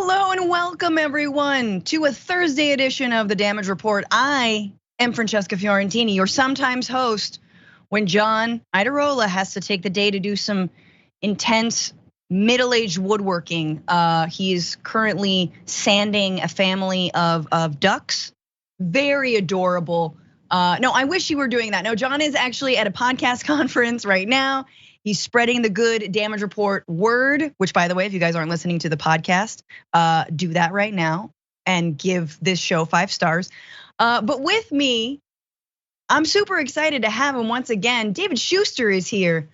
Hello and welcome everyone to a Thursday edition of the Damage Report. I am Francesca Fiorentini, your sometimes host when John Idarola has to take the day to do some intense middle-aged woodworking. He's currently sanding a family of ducks. Very adorable. No, I wish you were doing that. No, John is actually at a podcast conference right now. He's spreading the good Damage Report word, which by the way, if you guys aren't listening to the podcast, do that right now and give this show 5 stars. But with me, I'm super excited to have him once again. David Shuster is here.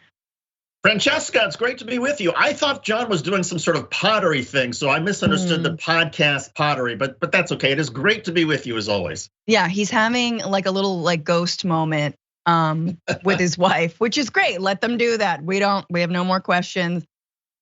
Francesca, it's great to be with you. I thought John was doing some sort of pottery thing, so I misunderstood the podcast pottery, but that's okay. It is great to be with you as always. Yeah, he's having like a little like ghost moment with his wife, which is great. Let them do that. We have no more questions.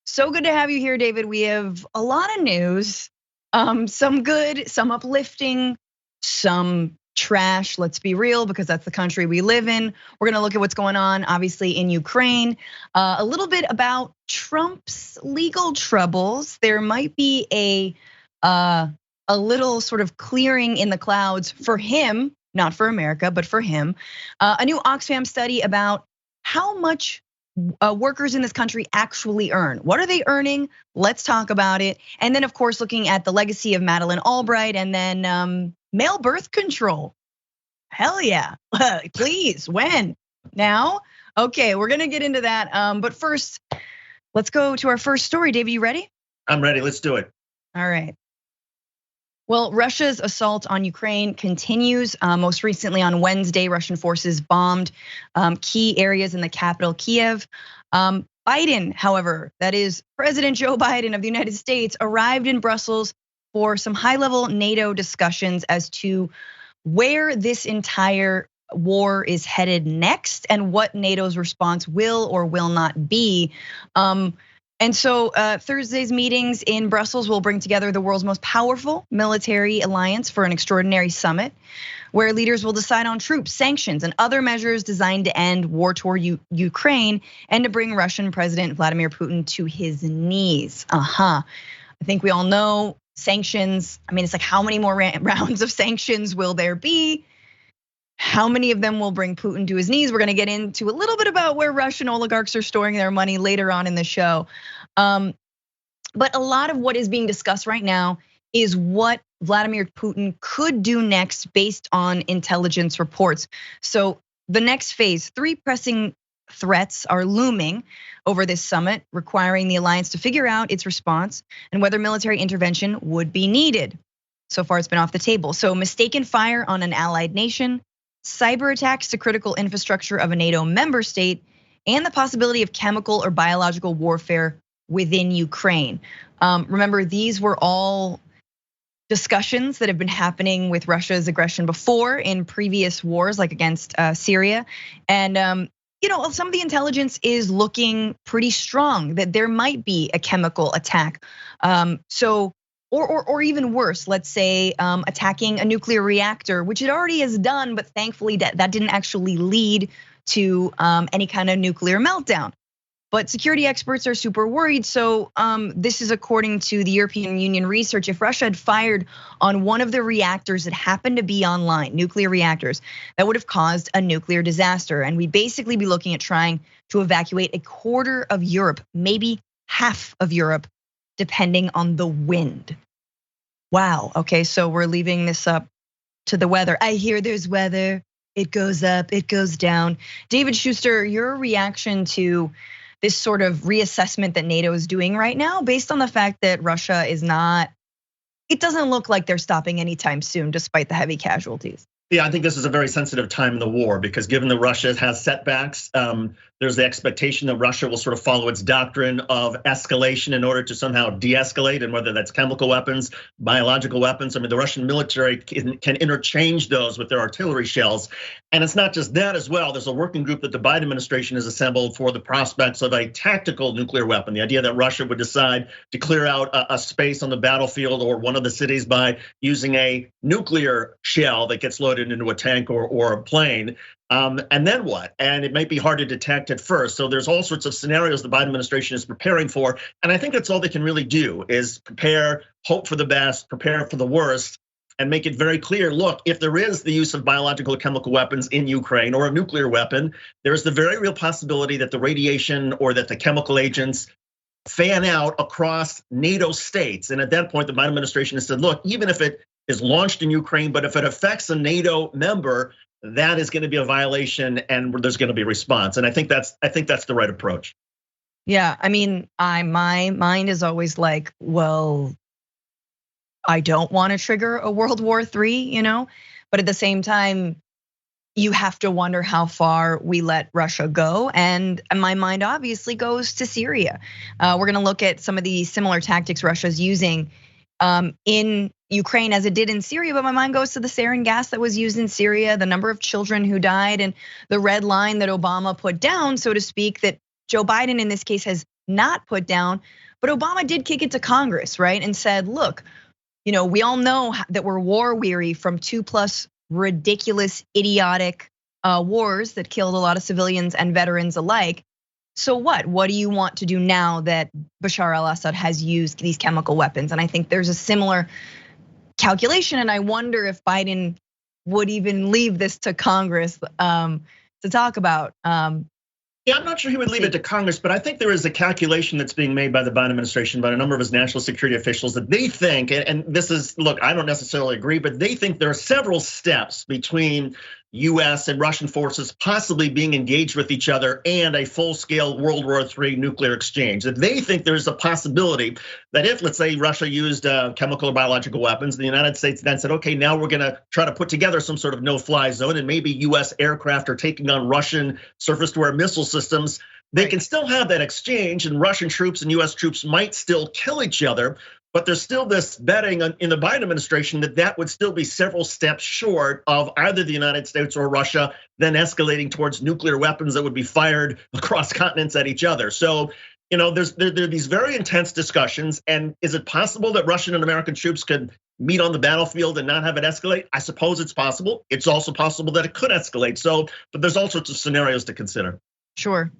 So good to have you here, David. We have a lot of news, some good, some uplifting, some trash, let's be real, because that's the country we live in. We're gonna look at what's going on, obviously, in Ukraine. A little bit about Trump's legal troubles. There might be a little sort of clearing in the clouds for him, not for America, but for him. A new Oxfam study about how much workers in this country actually earn. What are they earning? Let's talk about it. And then, of course, looking at the legacy of Madeleine Albright, and then male birth control. Hell yeah, please, when? Now? Okay, we're gonna get into that. But first, let's go to our first story. David, you ready? I'm ready, let's do it. All right. Well, Russia's assault on Ukraine continues. Most recently on Wednesday, Russian forces bombed key areas in the capital, Kiev. Biden, however, that is President Joe Biden of the United States, arrived in Brussels for some high-level NATO discussions as to where this entire war is headed next and what NATO's response will or will not be. And so Thursday's meetings in Brussels will bring together the world's most powerful military alliance for an extraordinary summit, where leaders will decide on troops, sanctions, and other measures designed to end war toward Ukraine and to bring Russian President Vladimir Putin to his knees. I think we all know sanctions. I mean, it's like, how many more rounds of sanctions will there be? How many of them will bring Putin to his knees? We're gonna get into a little bit about where Russian oligarchs are storing their money later on in the show. But a lot of what is being discussed right now is what Vladimir Putin could do next based on intelligence reports. So the next phase, 3 pressing threats are looming over this summit, requiring the alliance to figure out its response and whether military intervention would be needed. So far, it's been off the table. So mistaken fire on an allied nation, cyber attacks to critical infrastructure of a NATO member state, and the possibility of chemical or biological warfare within Ukraine. Remember, these were all discussions that have been happening with Russia's aggression before in previous wars, like against Syria. And some of the intelligence is looking pretty strong that there might be a chemical attack. Or even worse, let's say attacking a nuclear reactor, which it already has done, but thankfully that didn't actually lead to any kind of nuclear meltdown. But security experts are super worried. So this is according to the European Union research. If Russia had fired on one of the reactors that happened to be online, nuclear reactors, that would have caused a nuclear disaster. And we'd basically be looking at trying to evacuate a quarter of Europe, maybe half of Europe, depending on the wind. Wow, okay, so we're leaving this up to the weather. I hear there's weather, it goes up, it goes down. David Shuster, your reaction to this sort of reassessment that NATO is doing right now, based on the fact that Russia is not, it doesn't look like they're stopping anytime soon, despite the heavy casualties. Yeah, I think this is a very sensitive time in the war because given that Russia has setbacks, there's the expectation that Russia will sort of follow its doctrine of escalation in order to somehow de-escalate, and whether that's chemical weapons, biological weapons. I mean, the Russian military can interchange those with their artillery shells. And it's not just that as well. There's a working group that the Biden administration has assembled for the prospects of a tactical nuclear weapon. The idea that Russia would decide to clear out a space on the battlefield or one of the cities by using a nuclear shell that gets loaded into a tank or a plane. And then what? And it might be hard to detect at first. So there's all sorts of scenarios the Biden administration is preparing for. And I think that's all they can really do is prepare, hope for the best, prepare for the worst, and make it very clear, look, if there is the use of biological or chemical weapons in Ukraine or a nuclear weapon, there is the very real possibility that the radiation or that the chemical agents fan out across NATO states. And at that point, the Biden administration has said, look, even if it is launched in Ukraine, but if it affects a NATO member, that is going to be a violation and there's going to be a response. And I think that's the right approach. Yeah, I mean, my mind is always like, well, I don't want to trigger a World War III, but at the same time, you have to wonder how far we let Russia go. And my mind obviously goes to Syria. We're gonna look at some of the similar tactics Russia's using in Ukraine as it did in Syria, but my mind goes to the sarin gas that was used in Syria, the number of children who died, and the red line that Obama put down, so to speak, that Joe Biden in this case has not put down. But Obama did kick it to Congress, right? And said, look, we all know that we're war weary from 2+ ridiculous, idiotic wars that killed a lot of civilians and veterans alike. So what? What do you want to do now that Bashar al-Assad has used these chemical weapons? And I think there's a similar calculation, and I wonder if Biden would even leave this to Congress to talk about. Yeah, I'm not sure he would leave it to Congress, but I think there is a calculation that's being made by the Biden administration, by a number of his national security officials, that they think, and this is, look, I don't necessarily agree, but they think there are several steps between US and Russian forces possibly being engaged with each other and a full-scale World War III nuclear exchange. That they think there's a possibility that if, let's say, Russia used chemical or biological weapons, the United States then said, okay, now we're gonna try to put together some sort of no-fly zone, and maybe US aircraft are taking on Russian surface-to-air missile systems. They can still have that exchange, and Russian troops and US troops might still kill each other. But there's still this betting in the Biden administration that would still be several steps short of either the United States or Russia then escalating towards nuclear weapons that would be fired across continents at each other. So, there are these very intense discussions. And is it possible that Russian and American troops could meet on the battlefield and not have it escalate? I suppose it's possible. It's also possible that it could escalate. So, but there's all sorts of scenarios to consider. Sure.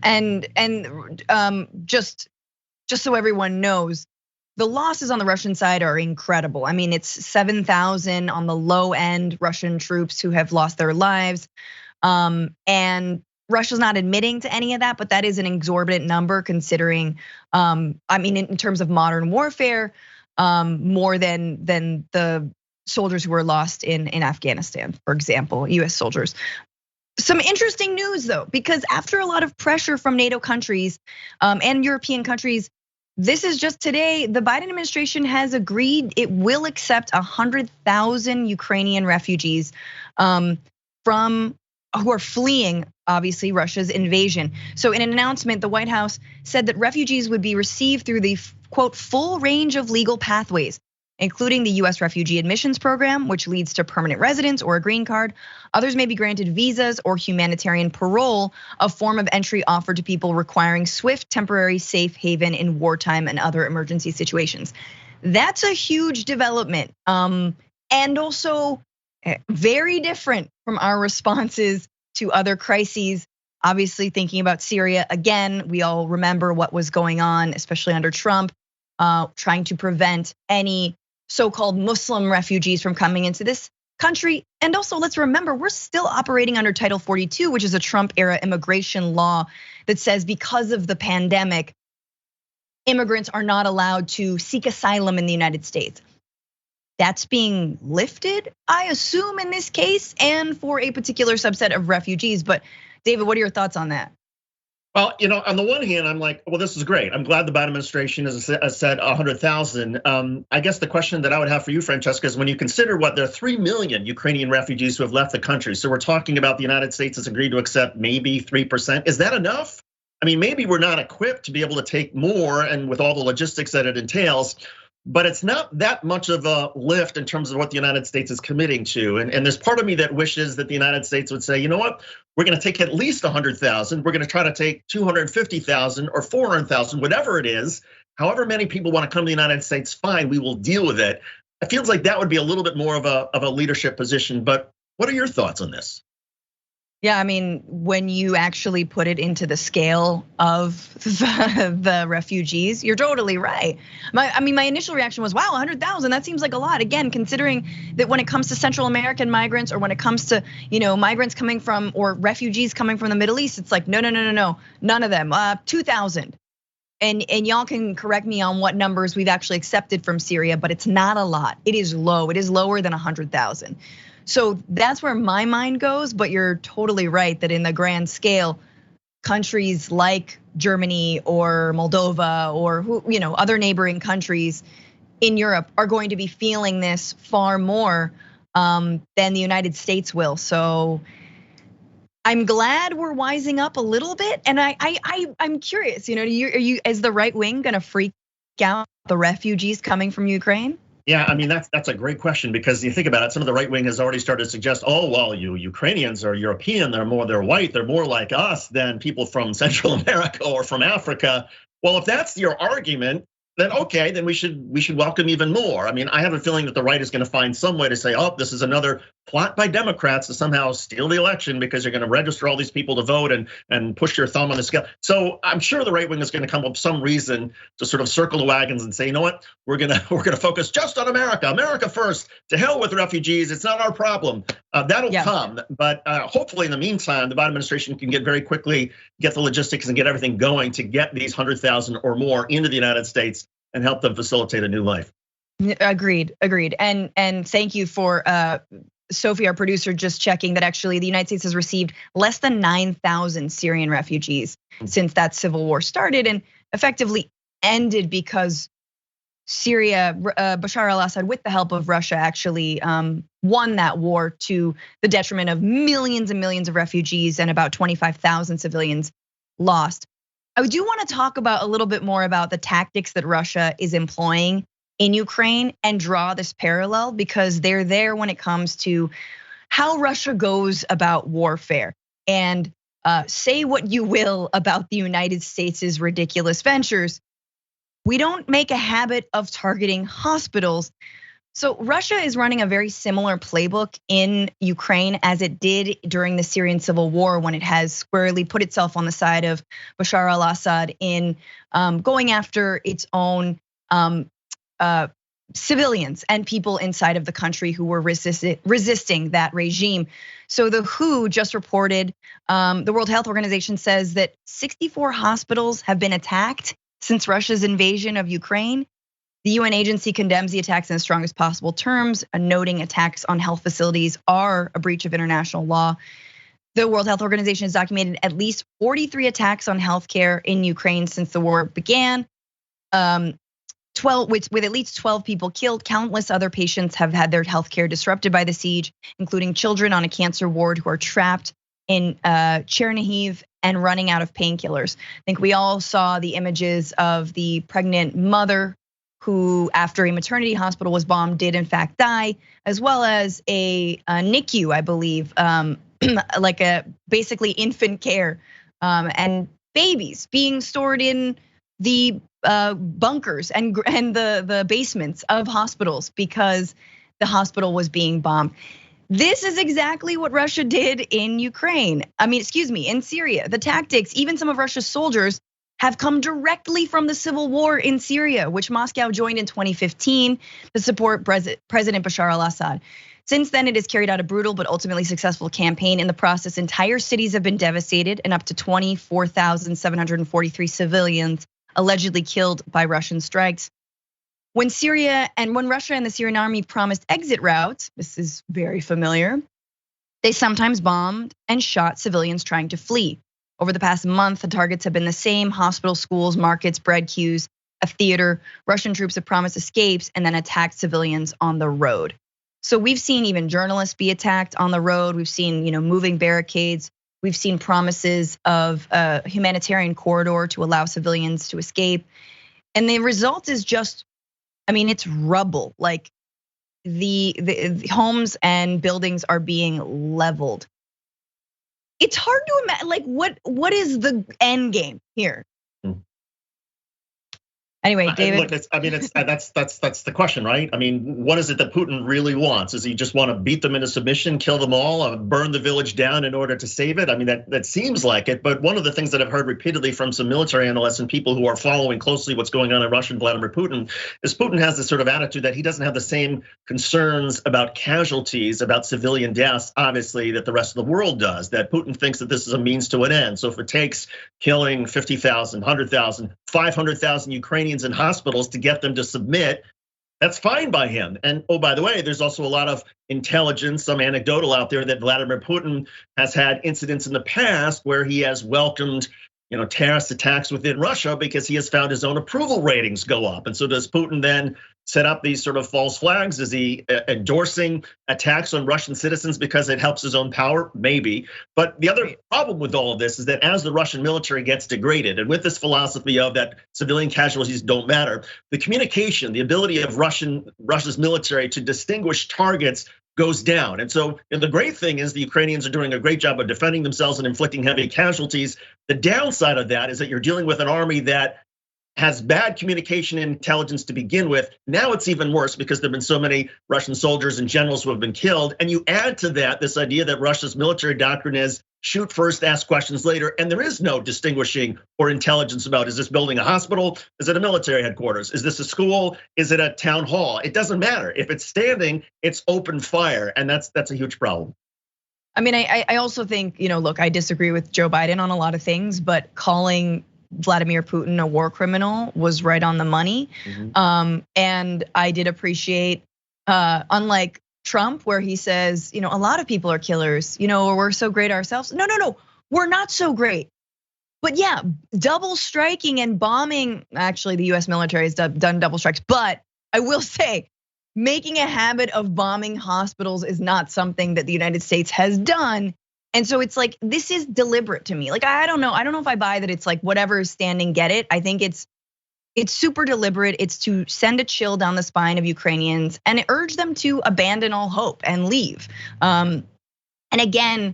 And just so everyone knows, the losses on the Russian side are incredible. I mean, it's 7,000 on the low end Russian troops who have lost their lives. And Russia's not admitting to any of that, but that is an exorbitant number considering, in terms of modern warfare, more than the soldiers who were lost in Afghanistan, for example, US soldiers. Some interesting news though, because after a lot of pressure from NATO countries and European countries, this is just today, the Biden administration has agreed it will accept 100,000 Ukrainian refugees who are fleeing, obviously, Russia's invasion. So in an announcement, the White House said that refugees would be received through the, quote, full range of legal pathways, including the US Refugee Admissions Program, which leads to permanent residence or a green card. Others may be granted visas or humanitarian parole, a form of entry offered to people requiring swift, temporary, safe haven in wartime and other emergency situations. That's a huge development, and also very different from our responses to other crises. Obviously, thinking about Syria, again, we all remember what was going on, especially under Trump, trying to prevent any so-called Muslim refugees from coming into this country. And also, let's remember, we're still operating under Title 42, which is a Trump-era immigration law that says because of the pandemic, immigrants are not allowed to seek asylum in the United States. That's being lifted, I assume, in this case, and for a particular subset of refugees. But David, what are your thoughts on that? Well, on the one hand, I'm like, well, this is great. I'm glad the Biden administration has said 100,000. I guess the question that I would have for you, Francesca, is when you consider there are 3 million Ukrainian refugees who have left the country. So we're talking about the United States has agreed to accept maybe 3%. Is that enough? I mean, maybe we're not equipped to be able to take more and with all the logistics that it entails, but it's not that much of a lift in terms of what the United States is committing to. And there's part of me that wishes that the United States would say, you know what, we're gonna take at least 100,000. We're gonna try to take 250,000 or 400,000, whatever it is. However many people wanna come to the United States, fine, we will deal with it. It feels like that would be a little bit more of a leadership position, but what are your thoughts on this? Yeah, I mean, when you actually put it into the scale of the refugees, you're totally right. My initial reaction was, wow, 100,000, that seems like a lot. Again, considering that when it comes to Central American migrants, or when it comes to, migrants coming from, or refugees coming from the Middle East, it's like, no, none of them, 2,000. And y'all can correct me on what numbers we've actually accepted from Syria, but it's not a lot. It is low, it is lower than 100,000. So that's where my mind goes, but you're totally right that in the grand scale, countries like Germany or Moldova or other neighboring countries in Europe are going to be feeling this far more than the United States will. So I'm glad we're wising up a little bit, and I'm curious. Are you as the right wing gonna freak out the refugees coming from Ukraine? Yeah, I mean, that's a great question, because you think about it, some of the right wing has already started to suggest, oh, well, you Ukrainians are European, they're white, they're more like us than people from Central America or from Africa. Well, if that's your argument, then okay, then we should welcome even more. I mean, I have a feeling that the right is going to find some way to say, oh, this is another plot by Democrats to somehow steal the election because you're going to register all these people to vote and push your thumb on the scale. So I'm sure the right wing is going to come up with some reason to sort of circle the wagons and say, you know what, we're gonna focus just on America first. To hell with refugees, it's not our problem. That'll come, but hopefully in the meantime, the Biden administration can very quickly get the logistics and get everything going to get these 100,000 or more into the United States and help them facilitate a new life. Agreed. And thank you for Sophie, our producer, just checking that actually the United States has received less than 9,000 Syrian refugees since that civil war started and effectively ended because Syria, Bashar al-Assad, with the help of Russia, actually won that war to the detriment of millions and millions of refugees and about 25,000 civilians lost. I do want to talk about a little bit more about the tactics that Russia is employing in Ukraine and draw this parallel, because they're there when it comes to how Russia goes about warfare. And say what you will about the United States' ridiculous ventures, we don't make a habit of targeting hospitals. So Russia is running a very similar playbook in Ukraine as it did during the Syrian civil war, when it has squarely put itself on the side of Bashar al-Assad in going after its own civilians and people inside of the country who were resisting that regime. So the WHO just reported, the World Health Organization says that 64 hospitals have been attacked since Russia's invasion of Ukraine. The UN agency condemns the attacks in the strongest possible terms, noting attacks on health facilities are a breach of international law. The World Health Organization has documented at least 43 attacks on healthcare in Ukraine since the war began. 12 with at least 12 people killed. Countless other patients have had their healthcare disrupted by the siege, including children on a cancer ward who are trapped in Chernihiv and running out of painkillers. I think we all saw the images of the pregnant mother who, after a maternity hospital was bombed, did in fact die, as well as a NICU, I believe, like a basically infant care, and babies being stored in the bunkers and the basements of hospitals because the hospital was being bombed. This is exactly what Russia did in Ukraine. In Syria. The tactics, even some of Russia's soldiers, have come directly from the civil war in Syria, which Moscow joined in 2015 to support President Bashar al-Assad. Since then, it has carried out a brutal but ultimately successful campaign. In the process, entire cities have been devastated and up to 24,743 civilians allegedly killed by Russian strikes. When Russia and the Syrian army promised exit routes, this is very familiar, they sometimes bombed and shot civilians trying to flee. Over the past month, the targets have been the same: hospitals, schools, markets, bread queues, a theater. Russian troops have promised escapes and then attacked civilians on the road. So we've seen even journalists be attacked on the road. We've seen, moving barricades. We've seen promises of a humanitarian corridor to allow civilians to escape. And the result is just, it's rubble. Like the homes and buildings are being leveled. It's hard to imagine, like what is the end game here? Anyway, David. Look, that's the question, right? I mean, what is it that Putin really wants? Does he just want to beat them into submission, kill them all, burn the village down in order to save it? I mean, that seems like it. But one of the things that I've heard repeatedly from some military analysts and people who are following closely what's going on in Russia and Vladimir Putin is Putin has this sort of attitude that he doesn't have the same concerns about casualties, about civilian deaths, obviously, that the rest of the world does. That Putin thinks that this is a means to an end. So if it takes killing 50,000, 100,000, 500,000 Ukrainians in hospitals to get them to submit, that's fine by him. And oh, by the way, there's also a lot of intelligence, some anecdotal out there that Vladimir Putin has had incidents in the past where he has welcomed terrorist attacks within Russia because he has found his own approval ratings go up. And so does Putin then set up these sort of false flags? Is he endorsing attacks on Russian citizens because it helps his own power? Maybe. But the other problem with all of this is that as the Russian military gets degraded, and with this philosophy of that civilian casualties don't matter, the communication, the ability of Russia's military to distinguish targets goes down. And so the great thing is the Ukrainians are doing a great job of defending themselves and inflicting heavy casualties. The downside of that is that you're dealing with an army that has bad communication and intelligence to begin with. Now it's even worse because there've been so many Russian soldiers and generals who have been killed. And you add to that this idea that Russia's military doctrine is shoot first, ask questions later. And there is no distinguishing or intelligence about, is this building a hospital? Is it a military headquarters? Is this a school? Is it a town hall? It doesn't matter. If it's standing, it's open fire. And that's a huge problem. I mean, I also think, look, I disagree with Joe Biden on a lot of things, but calling Vladimir Putin a war criminal was right on the money. And I did appreciate, unlike Trump, where he says, a lot of people are killers, or we're so great ourselves. No, we're not so great. But yeah, double striking and bombing, actually the US military has done double strikes, but I will say, making a habit of bombing hospitals is not something that the United States has done. And so it's like, this is deliberate to me. Like, I don't know if I buy that it's like whatever is standing, get it. I think it's super deliberate. It's to send a chill down the spine of Ukrainians and urge them to abandon all hope and leave. And again,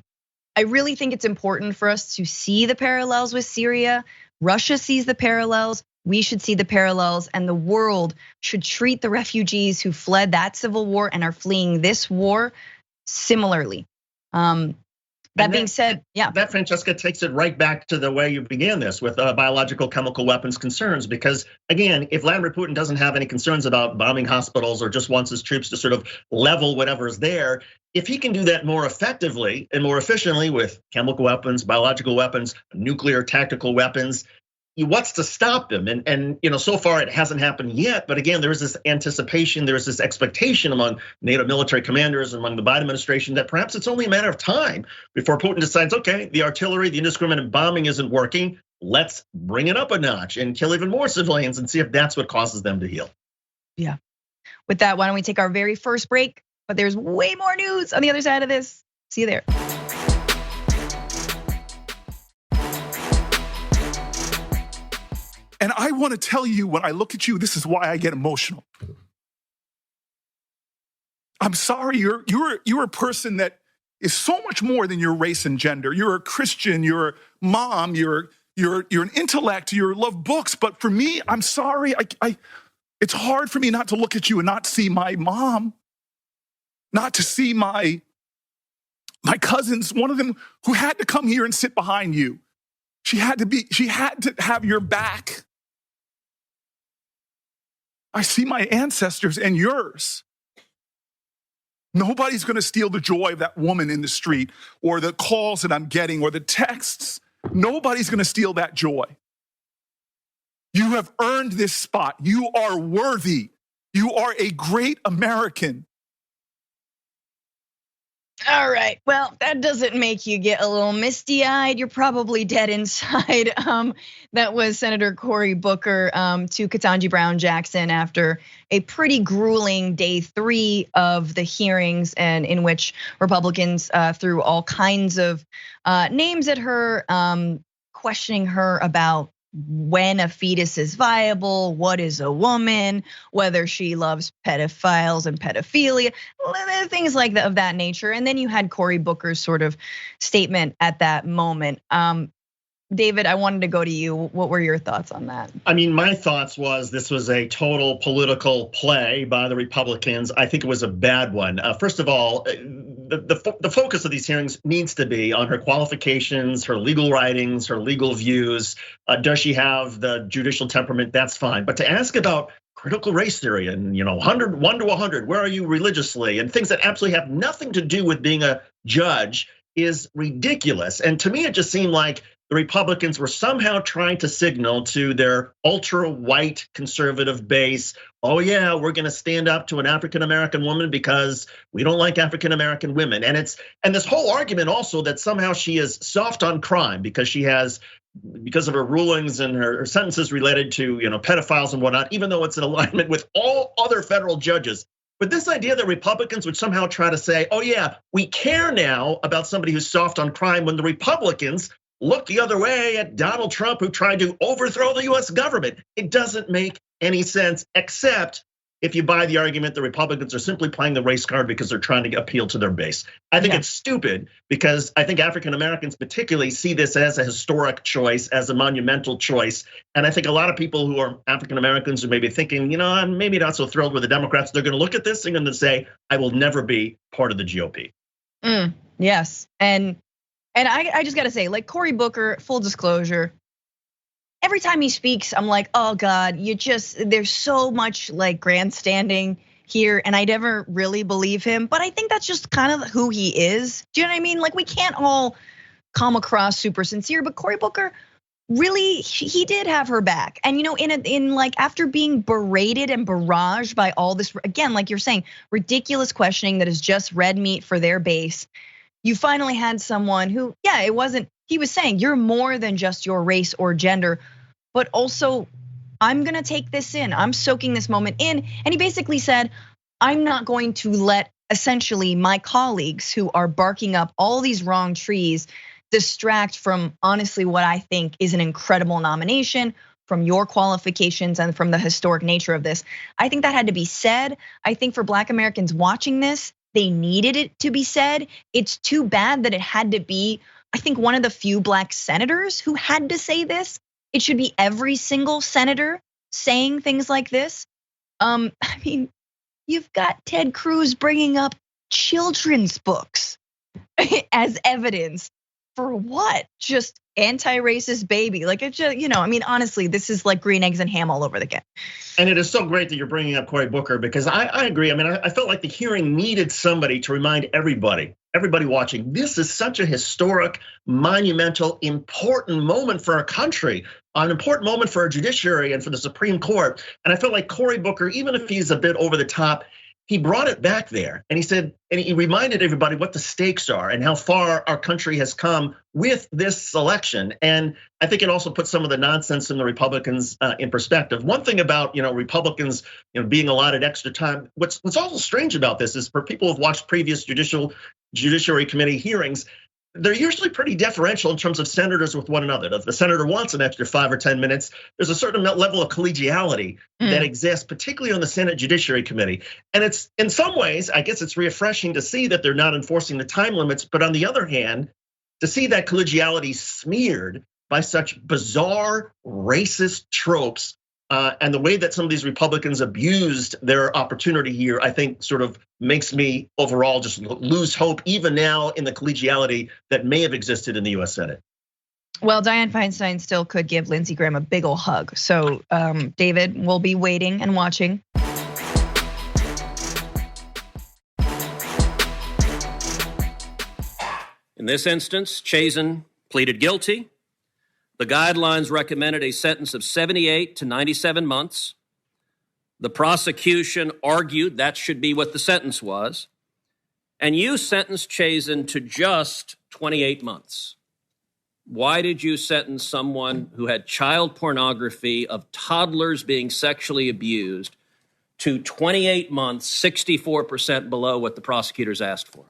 I really think it's important for us to see the parallels with Syria. Russia sees the parallels. We should see the parallels, and the world should treat the refugees who fled that civil war and are fleeing this war similarly. That being said, yeah. That, Francesca, takes it right back to the way you began this with biological chemical weapons concerns. Because again, if Vladimir Putin doesn't have any concerns about bombing hospitals or just wants his troops to sort of level whatever's there, if he can do that more effectively and more efficiently with chemical weapons, biological weapons, nuclear tactical weapons, what's to stop them? And so far it hasn't happened yet. But again, there is this anticipation, there is this expectation among NATO military commanders, among the Biden administration, that perhaps it's only a matter of time before Putin decides, okay, the artillery, the indiscriminate bombing isn't working. Let's bring it up a notch and kill even more civilians and see if that's what causes them to heal. Yeah. With that, why don't we take our very first break? But there's way more news on the other side of this. See you there. And I want to tell you, when I look at you, this is why I get emotional. I'm sorry, you're a person that is so much more than your race and gender. You're a Christian, you're a mom, you're an intellect, you love books. But for me, I'm sorry, it's hard for me not to look at you and not see my mom, not to see my cousins, one of them who had to come here and sit behind you. She had to have your back. I see my ancestors and yours. Nobody's gonna steal the joy of that woman in the street or the calls that I'm getting or the texts. Nobody's gonna steal that joy. You have earned this spot. You are worthy. You are a great American. All right, well, that doesn't make you get a little misty-eyed. You're probably dead inside. That was Senator Cory Booker to Ketanji Brown Jackson after a pretty grueling day 3 of the hearings, and in which Republicans threw all kinds of names at her, questioning her about when a fetus is viable, what is a woman, whether she loves pedophiles and pedophilia, things like that of that nature. And then you had Cory Booker's sort of statement at that moment. David, I wanted to go to you. What were your thoughts on that? I mean, my thoughts was this was a total political play by the Republicans. I think it was a bad one. First of all, the focus of these hearings needs to be on her qualifications, her legal writings, her legal views. Does she have the judicial temperament? That's fine. But to ask about critical race theory and 1 to 100, where are you religiously, and things that absolutely have nothing to do with being a judge is ridiculous. And to me, it just seemed like the Republicans were somehow trying to signal to their ultra-white conservative base, oh yeah, we're gonna stand up to an African-American woman because we don't like African-American women. And this whole argument also that somehow she is soft on crime because of her rulings and her sentences related to pedophiles and whatnot, even though it's in alignment with all other federal judges. But this idea that Republicans would somehow try to say, oh yeah, we care now about somebody who's soft on crime, when the Republicans look the other way at Donald Trump, who tried to overthrow the US government. It doesn't make any sense, except if you buy the argument the Republicans are simply playing the race card because they're trying to appeal to their base. I think it's stupid, because I think African Americans particularly see this as a historic choice, as a monumental choice. And I think a lot of people who are African Americans who may be thinking, I'm maybe not so thrilled with the Democrats, they're gonna look at this and gonna say, I will never be part of the GOP. Yes, and I just gotta say, like Cory Booker, full disclosure, every time he speaks, I'm like, oh God, there's so much like grandstanding here, and I never really believe him, but I think that's just kind of who he is. Do you know what I mean? Like, we can't all come across super sincere, but Cory Booker, really, he did have her back. And in like after being berated and barraged by all this, again, like you're saying, ridiculous questioning that is just red meat for their base, you finally had someone who, he was saying, you're more than just your race or gender, but also I'm gonna take this in, I'm soaking this moment in. And he basically said, I'm not going to let essentially my colleagues who are barking up all these wrong trees distract from honestly what I think is an incredible nomination, from your qualifications and from the historic nature of this. I think that had to be said. I think for Black Americans watching this, they needed it to be said. It's too bad that it had to be, I think, one of the few Black senators who had to say this. It should be every single senator saying things like this. I mean, you've got Ted Cruz bringing up children's books as evidence for what? Just anti-racist baby. Like, it's just, I mean, honestly, this is like green eggs and ham all over again. And it is so great that you're bringing up Cory Booker, because I agree. I mean, I felt like the hearing needed somebody to remind everybody watching, this is such a historic, monumental, important moment for our country, an important moment for our judiciary and for the Supreme Court. And I felt like Cory Booker, even if he's a bit over the top, he brought it back there, and he said, and he reminded everybody what the stakes are and how far our country has come with this election. And I think it also puts some of the nonsense from the Republicans in perspective. One thing about Republicans being allotted extra time, what's also strange about this is, for people who've watched previous Judiciary Committee hearings, they're usually pretty deferential in terms of senators with one another. If the senator wants an extra 5 or 10 minutes, there's a certain level of collegiality that exists, particularly on the Senate Judiciary Committee. And it's, in some ways, I guess it's refreshing to see that they're not enforcing the time limits. But on the other hand, to see that collegiality smeared by such bizarre racist tropes, and the way that some of these Republicans abused their opportunity here, I think sort of makes me overall just lose hope, even now, in the collegiality that may have existed in the US Senate. Well, Dianne Feinstein still could give Lindsey Graham a big ol' hug. So David, we'll be waiting and watching. In this instance, Chazen pleaded guilty. The guidelines recommended a sentence of 78 to 97 months. The prosecution argued that should be what the sentence was. And you sentenced Chazen to just 28 months. Why did you sentence someone who had child pornography of toddlers being sexually abused to 28 months, 64% below what the prosecutors asked for?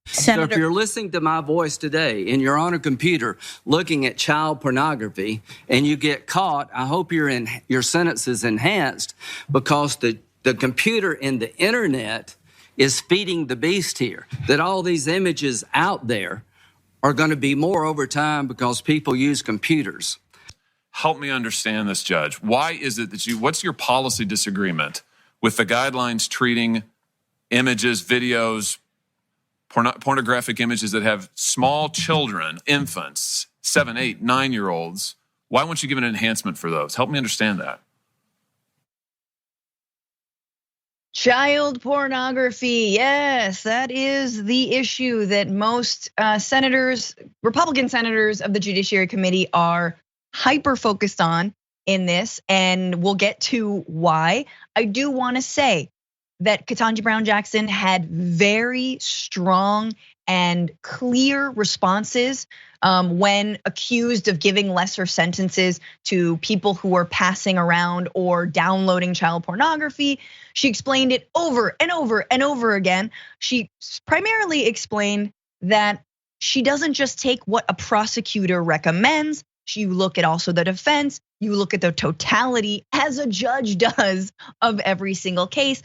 So if you're listening to my voice today and you're on a computer looking at child pornography and you get caught, I hope your sentence is enhanced, because the computer and the internet is feeding the beast here. That all these images out there are going to be more over time because people use computers. Help me understand this, Judge. Why is it that what's your policy disagreement with the guidelines treating images, videos, pornographic images that have small children, infants, 7, 8, 9-year-olds? Why won't you give an enhancement for those? Help me understand that. Child pornography, yes, that is the issue that most senators, Republican senators of the Judiciary Committee are hyper focused on in this, and we'll get to why. I do want to say that Ketanji Brown Jackson had very strong and clear responses when accused of giving lesser sentences to people who were passing around or downloading child pornography. She explained it over and over and over again. She primarily explained that she doesn't just take what a prosecutor recommends. You look at also the defense, you look at the totality as a judge does of every single case,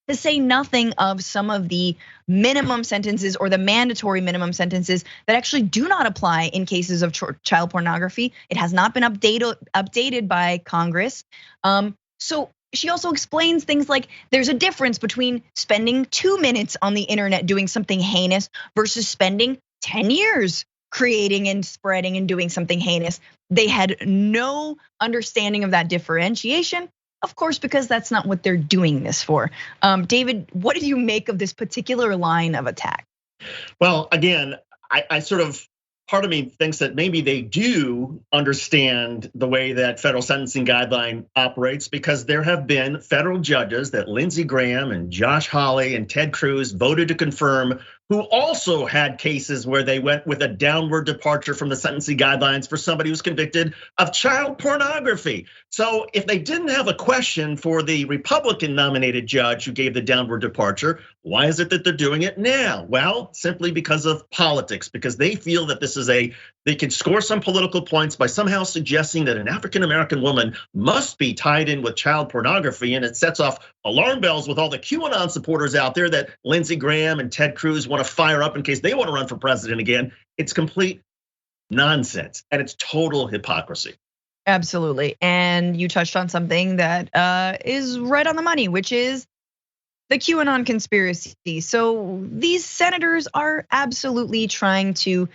to say nothing of some of the minimum sentences or the mandatory minimum sentences that actually do not apply in cases of child pornography. It has not been updated by Congress. So she also explains things like there's a difference between spending 2 minutes on the internet doing something heinous versus spending 10 years creating and spreading and doing something heinous. They had no understanding of that differentiation. Of course, because that's not what they're doing this for. David, what did you make of this particular line of attack? Well, again, I sort of, part of me thinks that maybe they do understand the way that federal sentencing guideline operates, because there have been federal judges that Lindsey Graham and Josh Hawley and Ted Cruz voted to confirm, who also had cases where they went with a downward departure from the sentencing guidelines for somebody who's convicted of child pornography. So if they didn't have a question for the Republican nominated judge who gave the downward departure, why is it that they're doing it now? Well, simply because of politics, because they feel that this is they can score some political points by somehow suggesting that an African-American woman must be tied in with child pornography, and it sets off alarm bells with all the QAnon supporters out there that Lindsey Graham and Ted Cruz want to fire up in case they want to run for president again. It's complete nonsense, and it's total hypocrisy. Absolutely, and you touched on something that is right on the money, which is the QAnon conspiracy. So these senators are absolutely trying to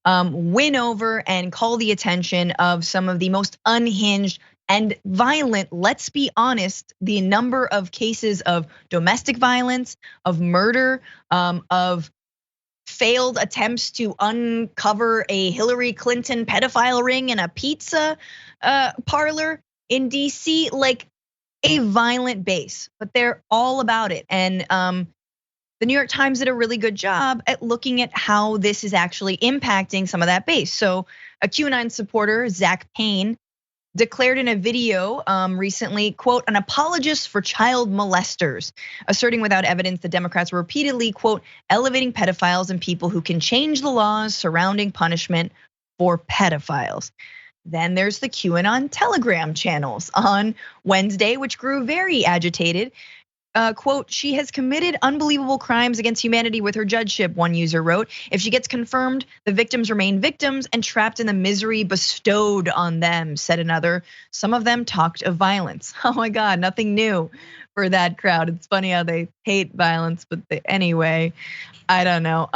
win over and call the attention of some of the most unhinged and violent, let's be honest, the number of cases of domestic violence, of murder, of failed attempts to uncover a Hillary Clinton pedophile ring in a pizza parlor in DC, like a violent base, but they're all about it. And the New York Times did a really good job at looking at how this is actually impacting some of that base. So a QAnon supporter, Zach Payne, declared in a video recently, quote, an apologist for child molesters, asserting without evidence that Democrats were repeatedly, quote, elevating pedophiles and people who can change the laws surrounding punishment for pedophiles. Then there's the QAnon Telegram channels on Wednesday, which grew very agitated. Quote, she has committed unbelievable crimes against humanity with her judgeship, one user wrote. If she gets confirmed, the victims remain victims and trapped in the misery bestowed on them, said another. Some of them talked of violence. Oh my God, nothing new for that crowd. It's funny how they hate violence, but anyway, I don't know.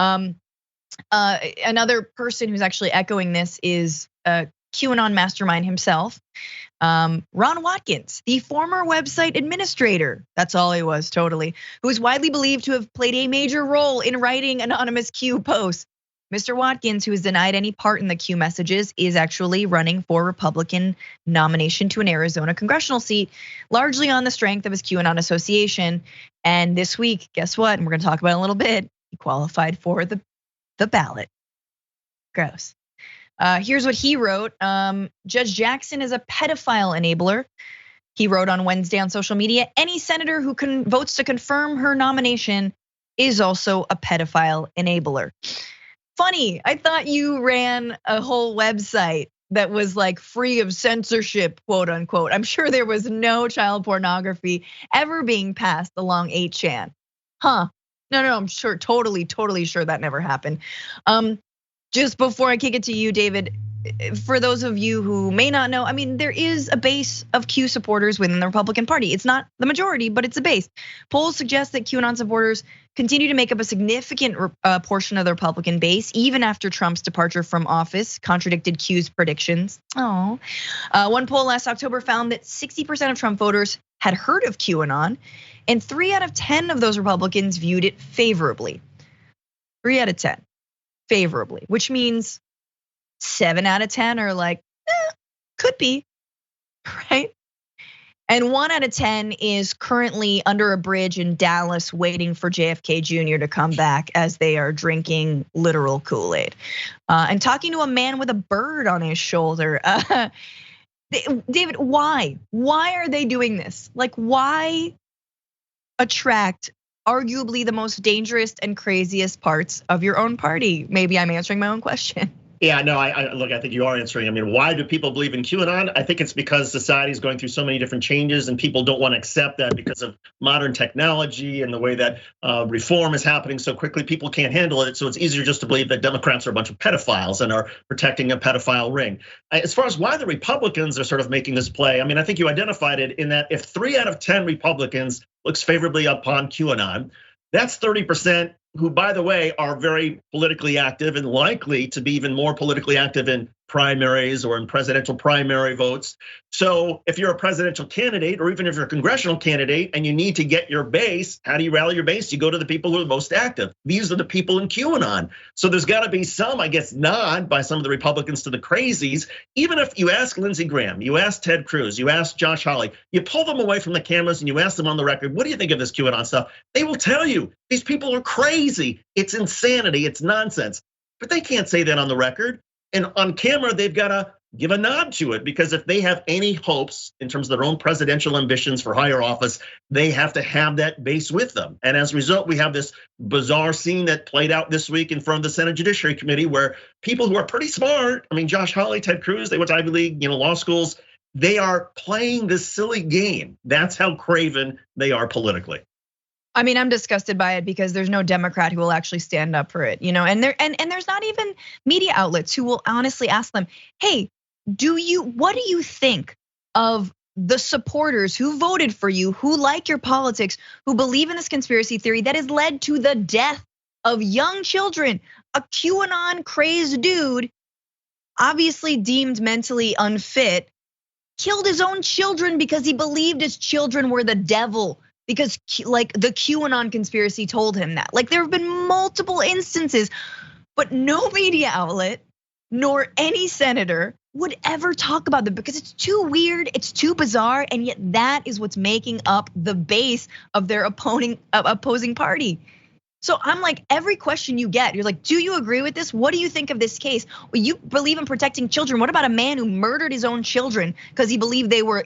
Another person who's actually echoing this is QAnon mastermind himself, Ron Watkins, the former website administrator, that's all he was totally, who is widely believed to have played a major role in writing anonymous Q posts. Mr. Watkins, who has denied any part in the Q messages, is actually running for Republican nomination to an Arizona congressional seat, largely on the strength of his QAnon association. And this week, guess what? And we're gonna talk about it in a little bit. He qualified for the ballot. Gross. Here's what he wrote. Judge Jackson is a pedophile enabler. He wrote on Wednesday on social media, any senator who votes to confirm her nomination is also a pedophile enabler. Funny, I thought you ran a whole website that was like free of censorship, quote unquote. I'm sure there was no child pornography ever being passed along 8chan. Huh, no, I'm sure, totally sure that never happened. Just before I kick it to you, David, for those of you who may not know, I mean, there is a base of Q supporters within the Republican Party. It's not the majority, but it's a base. Polls suggest that QAnon supporters continue to make up a significant portion of the Republican base, even after Trump's departure from office contradicted Q's predictions. One poll last October found that 60% of Trump voters had heard of QAnon, and 3 out of 10 of those Republicans viewed it favorably. 3 out of 10 favorably, which means 7 out of 10 are like, could be, right? And 1 out of 10 is currently under a bridge in Dallas waiting for JFK Jr. to come back as they are drinking literal Kool-Aid. And talking to a man with a bird on his shoulder. David, why? Why are they doing this? Like, why attract arguably the most dangerous and craziest parts of your own party? Maybe I'm answering my own question. Yeah, no, look, I think you are answering. I mean, why do people believe in QAnon? I think it's because society is going through so many different changes and people don't want to accept that because of modern technology and the way that reform is happening so quickly, people can't handle it. So it's easier just to believe that Democrats are a bunch of pedophiles and are protecting a pedophile ring. As far as why the Republicans are sort of making this play, I mean, I think you identified it in that if 3 out of 10 Republicans looks favorably upon QAnon, that's 30%. Who, by the way, are very politically active and likely to be even more politically active in primaries or in presidential primary votes. So if you're a presidential candidate, or even if you're a congressional candidate and you need to get your base, how do you rally your base? You go to the people who are most active. These are the people in QAnon. So there's got to be some, I guess, nod by some of the Republicans to the crazies. Even if you ask Lindsey Graham, you ask Ted Cruz, you ask Josh Hawley, you pull them away from the cameras and you ask them on the record, what do you think of this QAnon stuff? They will tell you these people are crazy. It's insanity. It's nonsense. But they can't say that on the record. And on camera, they've got to give a nod to it, because if they have any hopes in terms of their own presidential ambitions for higher office, they have to have that base with them. And as a result, we have this bizarre scene that played out this week in front of the Senate Judiciary Committee, where people who are pretty smart, I mean, Josh Hawley, Ted Cruz, they went to Ivy League, law schools, they are playing this silly game. That's how craven they are politically. I mean, I'm disgusted by it because there's no Democrat who will actually stand up for it, and there's not even media outlets who will honestly ask them, hey, what do you think of the supporters who voted for you, who like your politics, who believe in this conspiracy theory that has led to the death of young children? A QAnon crazed dude, obviously deemed mentally unfit, killed his own children because he believed his children were the devil. Because like the QAnon conspiracy told him that. Like there have been multiple instances, but no media outlet nor any senator would ever talk about them because it's too weird, it's too bizarre, and yet that is what's making up the base of their opposing party. So I'm like, every question you get, you're like, do you agree with this? What do you think of this case? Well, you believe in protecting children. What about a man who murdered his own children because he believed they were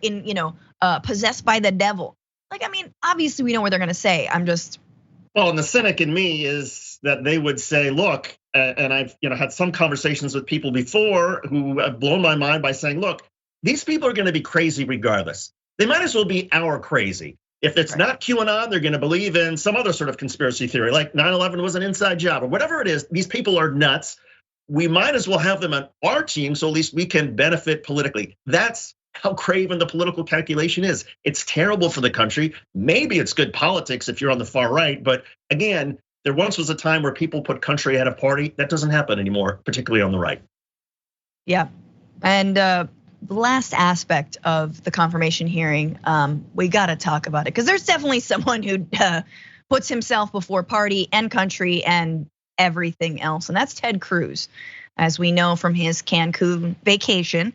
possessed by the devil? Like, I mean, obviously we know what they're gonna say. I'm just. Well, and the cynic in me is that they would say, look, and I've had some conversations with people before who have blown my mind by saying, look, these people are gonna be crazy regardless. They might as well be our crazy. If it's not QAnon, they're gonna believe in some other sort of conspiracy theory, like 9/11 was an inside job or whatever it is. These people are nuts. We might as well have them on our team so at least we can benefit politically. That's how craven the political calculation is. It's terrible for the country. Maybe it's good politics if you're on the far right, but again, there once was a time where people put country ahead of party. That doesn't happen anymore, particularly on the right. Yeah, and the last aspect of the confirmation hearing, we gotta talk about it because there's definitely someone who puts himself before party and country and everything else, and that's Ted Cruz, as we know from his Cancun vacation.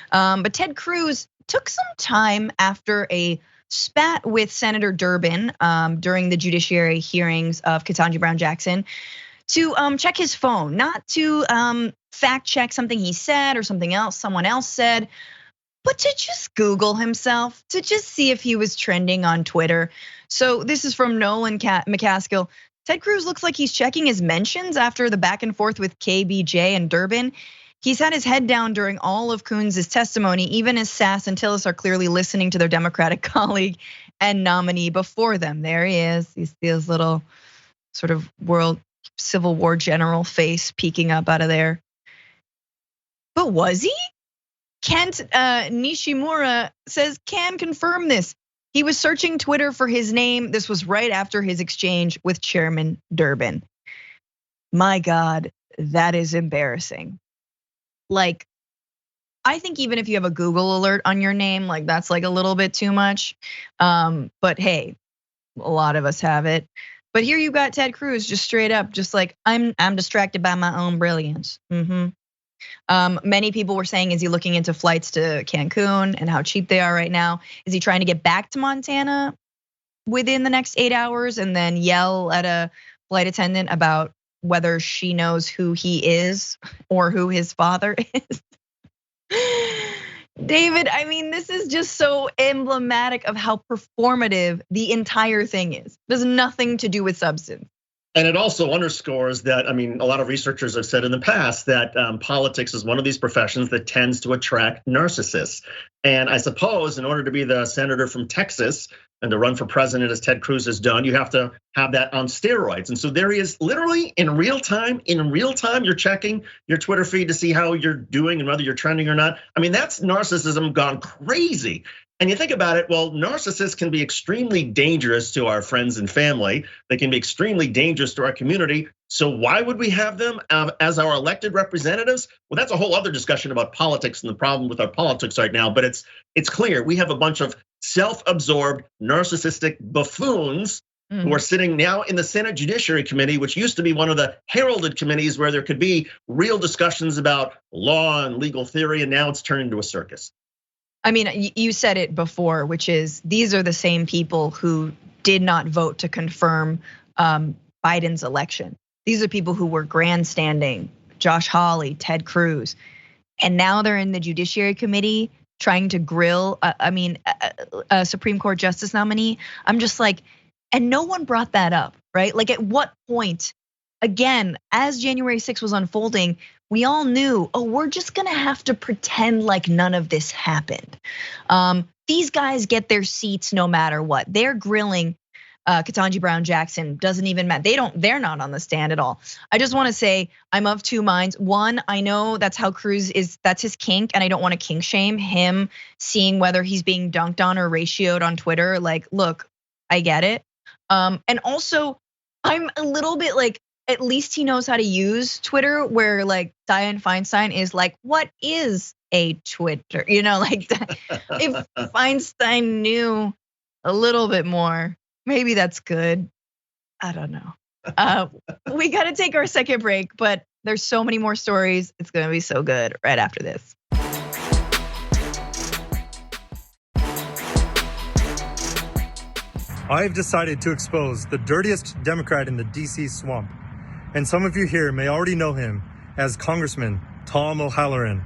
But Ted Cruz took some time after a spat with Senator Durbin during the judiciary hearings of Ketanji Brown Jackson to check his phone, not to fact check something he said or something else someone else said, but to just Google himself, to just see if he was trending on Twitter. So this is from Nolan McCaskill. Ted Cruz looks like he's checking his mentions after the back and forth with KBJ and Durbin. He's had his head down during all of Coons' testimony, even as Sass and Tillis are clearly listening to their Democratic colleague and nominee before them. There he is. He's this little sort of world Civil War general face peeking up out of there. But was he? Kent Nishimura says can confirm this. He was searching Twitter for his name. This was right after his exchange with Chairman Durbin. My God, that is embarrassing. Like, I think even if you have a Google alert on your name, like that's like a little bit too much. But hey, a lot of us have it. But here you got Ted Cruz just straight up, just like I'm distracted by my own brilliance. Many people were saying, is he looking into flights to Cancun and how cheap they are right now? Is he trying to get back to Montana within the next 8 hours and then yell at a flight attendant about whether she knows who he is or who his father is? David, I mean, this is just so emblematic of how performative the entire thing is. There's nothing to do with substance. And it also underscores that, I mean, a lot of researchers have said in the past that politics is one of these professions that tends to attract narcissists. And I suppose in order to be the senator from Texas and to run for president as Ted Cruz has done, you have to have that on steroids. And so there he is literally in real time, you're checking your Twitter feed to see how you're doing and whether you're trending or not. I mean, that's narcissism gone crazy. And you think about it, well, narcissists can be extremely dangerous to our friends and family. They can be extremely dangerous to our community. So why would we have them as our elected representatives? Well, that's a whole other discussion about politics and the problem with our politics right now. But it's clear we have a bunch of self-absorbed, narcissistic buffoons who are sitting now in the Senate Judiciary Committee, which used to be one of the heralded committees where there could be real discussions about law and legal theory, and now it's turned into a circus. I mean, you said it before, which is these are the same people who did not vote to confirm Biden's election. These are people who were grandstanding, Josh Hawley, Ted Cruz, and now they're in the Judiciary Committee trying to grill, a Supreme Court justice nominee. I'm just like, and no one brought that up, right? Like at what point, again, as January 6th was unfolding, we all knew, we're just gonna have to pretend like none of this happened. These guys get their seats no matter what. They're grilling Ketanji Brown Jackson, doesn't even matter. They're not on the stand at all. I just wanna say, I'm of two minds. One, I know that's how Cruz is, that's his kink, and I don't wanna kink shame him seeing whether he's being dunked on or ratioed on Twitter. Like, look, I get it. And also, I'm a little bit like, at least he knows how to use Twitter, where like Dianne Feinstein is like, what is a Twitter? You know, like if Feinstein knew a little bit more, maybe that's good. I don't know. We got to take our second break, but there's so many more stories. It's going to be so good right after this. I've decided to expose the dirtiest Democrat in the DC swamp. And some of you here may already know him as Congressman Tom O'Halloran,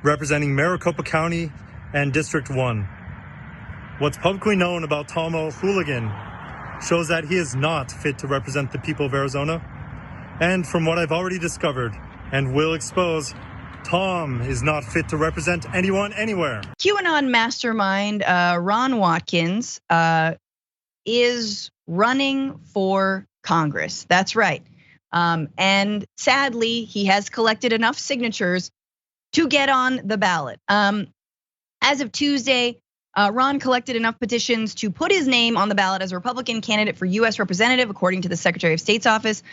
representing Maricopa County and District 1. What's publicly known about Tom O'Hooligan shows that he is not fit to represent the people of Arizona. And from what I've already discovered and will expose, Tom is not fit to represent anyone anywhere. QAnon mastermind Ron Watkins is running for Congress. That's right. And sadly, he has collected enough signatures to get on the ballot. As of Tuesday, Ron collected enough petitions to put his name on the ballot as a Republican candidate for US representative, according to the Secretary of State's office.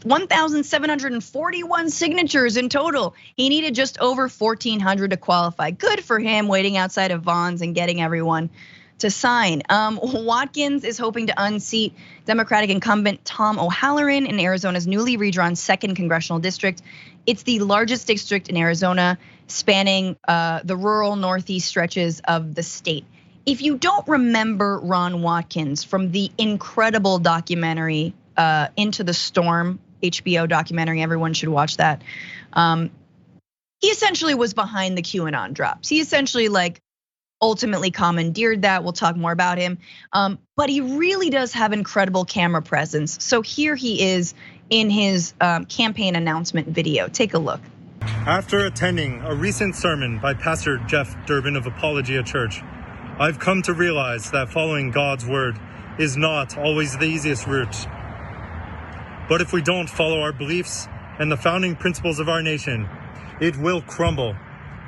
1,741 signatures in total. He needed just over 1,400 to qualify. Good for him, waiting outside of Vaughn's and getting everyone to sign. Watkins is hoping to unseat Democratic incumbent Tom O'Halloran in Arizona's newly redrawn 2nd congressional district. It's the largest district in Arizona, spanning the rural northeast stretches of the state. If you don't remember Ron Watkins from the incredible documentary Into the Storm, HBO documentary, everyone should watch that. He essentially was behind the QAnon drops. He essentially ultimately commandeered that. We'll talk more about him. But he really does have incredible camera presence. So here he is in his campaign announcement video. Take a look. After attending a recent sermon by Pastor Jeff Durbin of Apologia Church, I've come to realize that following God's word is not always the easiest route. But if we don't follow our beliefs and the founding principles of our nation, it will crumble.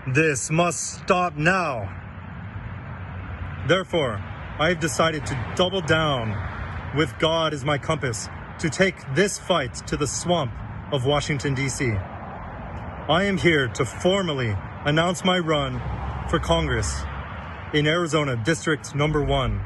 This must stop now. Therefore, I have decided to double down with God as my compass to take this fight to the swamp of Washington, D.C. I am here to formally announce my run for Congress in Arizona District Number 1.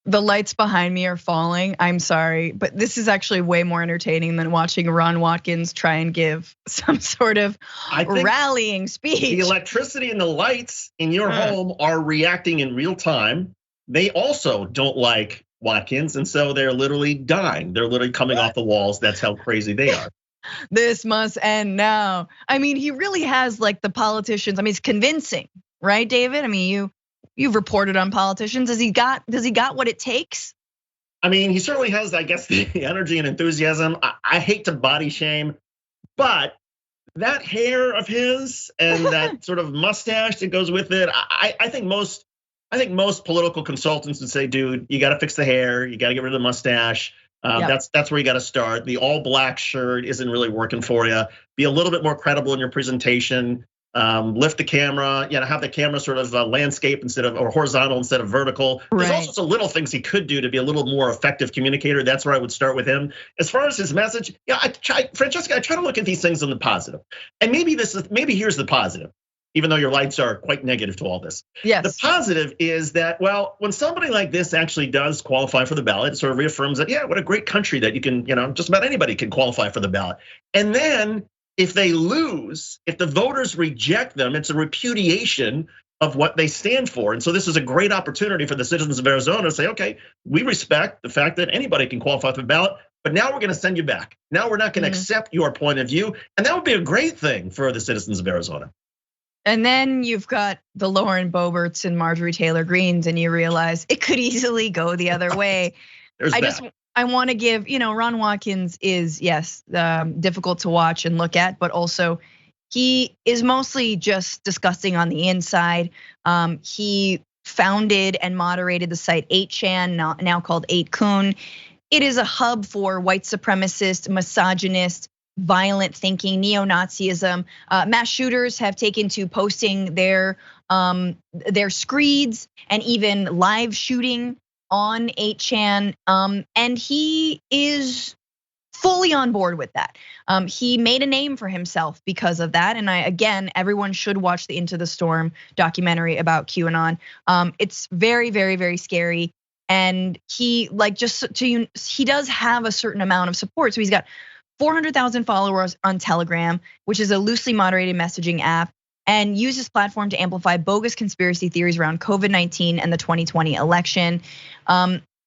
The lights behind me are falling. I'm sorry, but this is actually way more entertaining than watching Ron Watkins try and give some sort of rallying speech. The electricity and the lights in your home are reacting in real time. They also don't like Watkins, and so they're literally dying. They're literally coming off the walls. That's how crazy they are. This must end now. I mean, he really has like the politicians. I mean, it's convincing, right, David? I mean, you've reported on politicians. Does he got what it takes? I mean, he certainly has, I guess, the energy and enthusiasm. I hate to body shame, but that hair of his and that sort of mustache that goes with it, I think most political consultants would say, dude, you got to fix the hair, you got to get rid of the mustache. That's where you got to start. The all black shirt isn't really working for you. Be a little bit more credible in your presentation. Lift the camera, have the camera sort of landscape or horizontal instead of vertical. There's all sorts of little things he could do to be a little more effective communicator. That's where I would start with him. As far as his message, Francesca, I try to look at these things on the positive. And maybe here's the positive, even though your lights are quite negative to all this. Yes. The positive is that, well, when somebody like this actually does qualify for the ballot, it sort of reaffirms that, what a great country that you can, just about anybody can qualify for the ballot. And then if they lose, if the voters reject them, it's a repudiation of what they stand for. And so this is a great opportunity for the citizens of Arizona to say, okay, we respect the fact that anybody can qualify for the ballot, but now we're going to send you back. Now we're not going to accept your point of view. And that would be a great thing for the citizens of Arizona. And then you've got the Lauren Boeberts and Marjorie Taylor Greens, and you realize it could easily go the other way. I want to give, Ron Watkins is, yes, difficult to watch and look at, but also he is mostly just disgusting on the inside. He founded and moderated the site 8chan, now called 8kun. It is a hub for white supremacist, misogynist, violent thinking, neo-Nazism. Mass shooters have taken to posting their screeds and even live shooting on 8chan, and he is fully on board with that. He made a name for himself because of that, and everyone should watch the Into the Storm documentary about QAnon. It's very, very, very scary, and he does have a certain amount of support. So he's got 400,000 followers on Telegram, which is a loosely moderated messaging app, and use this platform to amplify bogus conspiracy theories around COVID-19 and the 2020 election.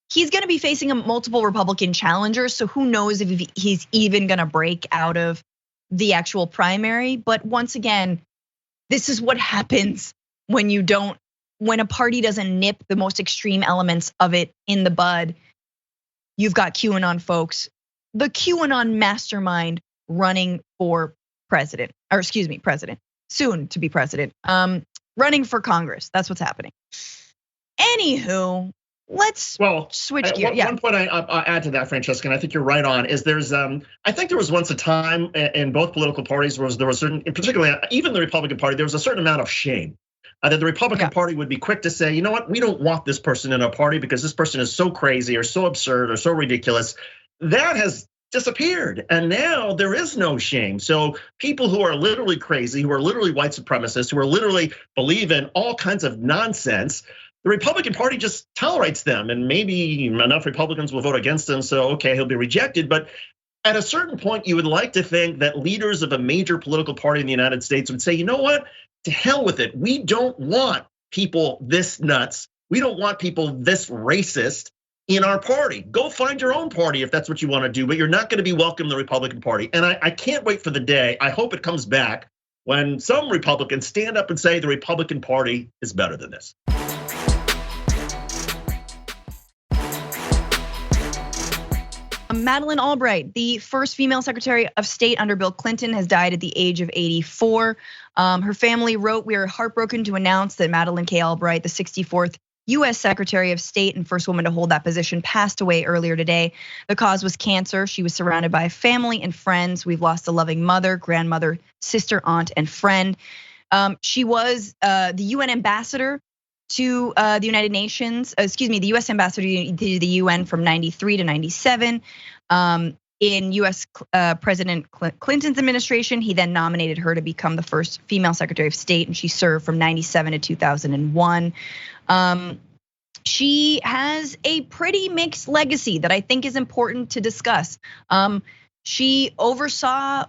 He's gonna be facing multiple Republican challengers, so who knows if he's even gonna break out of the actual primary. But once again, this is what happens when a party doesn't nip the most extreme elements of it in the bud. You've got QAnon folks, the QAnon mastermind running for president, soon to be president, running for Congress. That's what's happening. Anywho, let's switch gears. One point I add to that, Francesca, and I think you're right on, is I think there was once a time in both political parties where there was certain, particularly even the Republican Party, there was a certain amount of shame. That the Republican Party would be quick to say, you know what, we don't want this person in our party because this person is so crazy or so absurd or so ridiculous. That has disappeared, and now there is no shame. So people who are literally crazy, who are literally white supremacists, who are literally believe in all kinds of nonsense, the Republican Party just tolerates them, and maybe enough Republicans will vote against him, so okay, he'll be rejected. But at a certain point, you would like to think that leaders of a major political party in the United States would say, you know what, to hell with it. We don't want people this nuts. We don't want people this racist in our party. Go find your own party if that's what you want to do, but you're not going to be welcome in the Republican Party. And I can't wait for the day, I hope it comes back, when some Republicans stand up and say the Republican Party is better than this. Madeleine Albright, the first female Secretary of State under Bill Clinton, has died at the age of 84. Her family wrote, "We are heartbroken to announce that Madeleine K. Albright, the 64th US Secretary of State and first woman to hold that position, passed away earlier today. The cause was cancer. She was surrounded by family and friends. We've lost a loving mother, grandmother, sister, aunt, and friend. She was the UN ambassador to the United Nations, the US ambassador to the UN from 93 to 97. In US President Clinton's administration, he then nominated her to become the first female Secretary of State, and she served from 97 to 2001. She has a pretty mixed legacy that I think is important to discuss. She oversaw,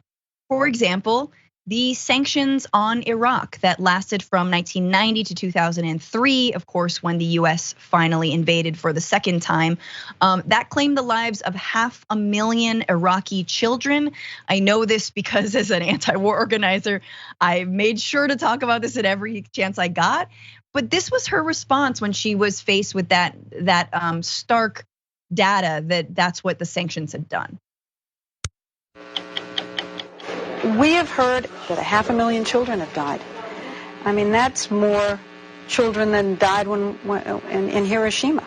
for example, the sanctions on Iraq that lasted from 1990 to 2003, of course, when the US finally invaded for the second time. That claimed the lives of 500,000 Iraqi children. I know this because as an anti-war organizer, I made sure to talk about this at every chance I got. But this was her response when she was faced with that stark data that's what the sanctions had done. We have heard that 500,000 children have died. I mean, that's more children than died in Hiroshima.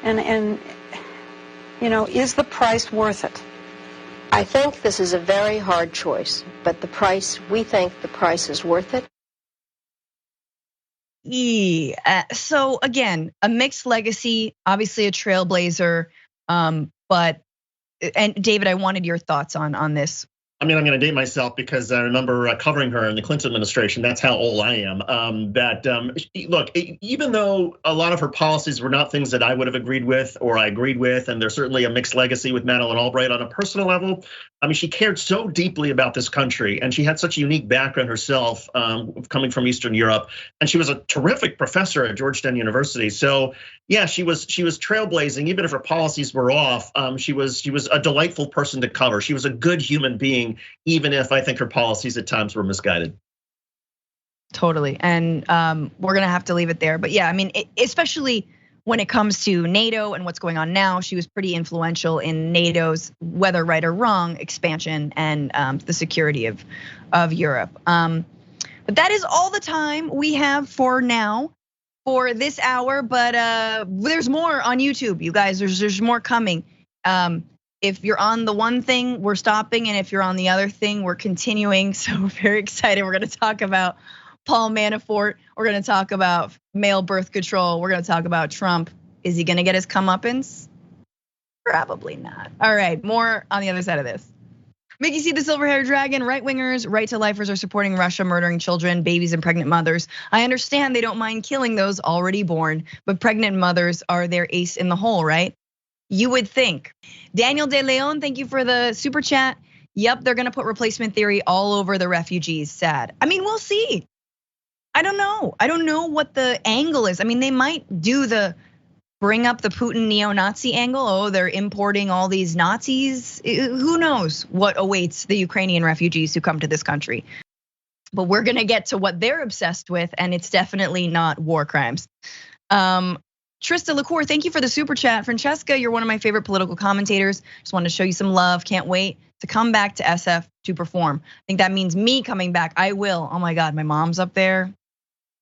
And is the price worth it? I think this is a very hard choice, but we think the price is worth it. So again, a mixed legacy, obviously a trailblazer, and David, I wanted your thoughts on this. I mean, I'm going to date myself because I remember covering her in the Clinton administration. That's how old I am. Look, even though a lot of her policies were not things that I would have agreed with or I agreed with, and there's certainly a mixed legacy with Madeleine Albright on a personal level. I mean, she cared so deeply about this country, and she had such a unique background herself, coming from Eastern Europe, and she was a terrific professor at Georgetown University. So, yeah, she was trailblazing. Even if her policies were off, she was a delightful person to cover. She was a good human being, even if I think her policies at times were misguided. Totally, and we're gonna have to leave it there. But yeah, I mean, especially when it comes to NATO and what's going on now, she was pretty influential in NATO's, whether right or wrong, expansion and the security of Europe. But that is all the time we have for now for this hour. But there's more on YouTube, you guys. There's more coming. If you're on the one thing, we're stopping, and if you're on the other thing, we're continuing. So we're very excited. We're gonna talk about Paul Manafort. We're gonna talk about male birth control. We're gonna talk about Trump. Is he gonna get his comeuppance? Probably not. All right, more on the other side of this. Mickey C, the silver-haired dragon. Right-wingers, right-to-lifers are supporting Russia murdering children, babies, and pregnant mothers. I understand they don't mind killing those already born, but pregnant mothers are their ace in the hole, right? You would think. Daniel De Leon, thank you for the super chat. Yep, they're gonna put replacement theory all over the refugees. Sad. I mean, we'll see. I don't know what the angle is. I mean, they might do bring up the Putin neo-Nazi angle. Oh, they're importing all these Nazis. Who knows what awaits the Ukrainian refugees who come to this country. But we're gonna get to what they're obsessed with, and it's definitely not war crimes. Trista LaCour, thank you for the super chat. Francesca, you're one of my favorite political commentators. Just wanted to show you some love. Can't wait to come back to SF to perform. I think that means me coming back. I will. Oh my God, my mom's up there.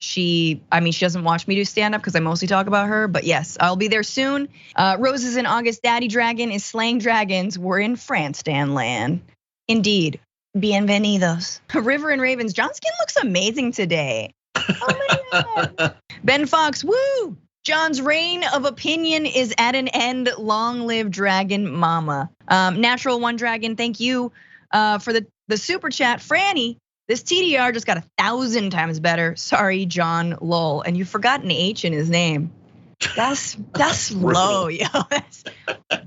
She doesn't watch me do stand up because I mostly talk about her, but yes, I'll be there soon. Roses in August, Daddy Dragon is slaying dragons. We're in France, Dan Land. Indeed, bienvenidos. River and Ravens, John Skin looks amazing today. Oh my God. Ben Fox, woo! John's reign of opinion is at an end. Long live Dragon Mama. Natural One Dragon, thank you for the super chat. Franny, this TDR just got 1,000 times better. Sorry, John lol. And you forgot an H in his name. That's low, yo.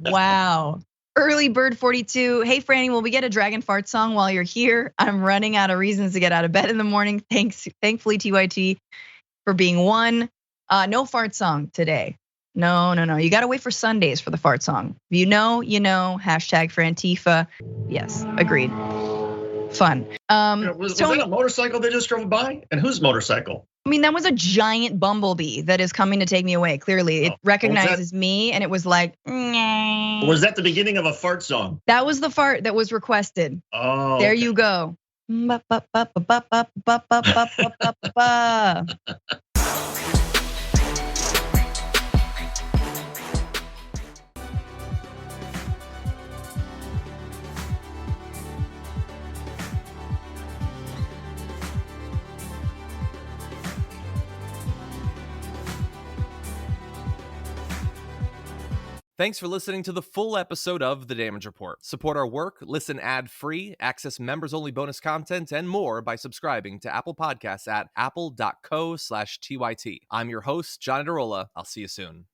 Wow. Early Bird 42. Hey Franny, will we get a dragon fart song while you're here? I'm running out of reasons to get out of bed in the morning. Thankfully, TYT for being one. No fart song today. No. You gotta wait for Sundays for the fart song. You know. Hashtag for Antifa. Yes, agreed. Fun. Was that a motorcycle they just drove by? And whose motorcycle? I mean, that was a giant bumblebee that is coming to take me away. Clearly, it recognizes me, and it was like. Nyeh. Was that the beginning of a fart song? That was the fart that was requested. Oh, there you go. Thanks for listening to the full episode of The Damage Report. Support our work, listen ad-free, access members-only bonus content, and more by subscribing to Apple Podcasts at apple.co/TYT. I'm your host, John Darola. I'll see you soon.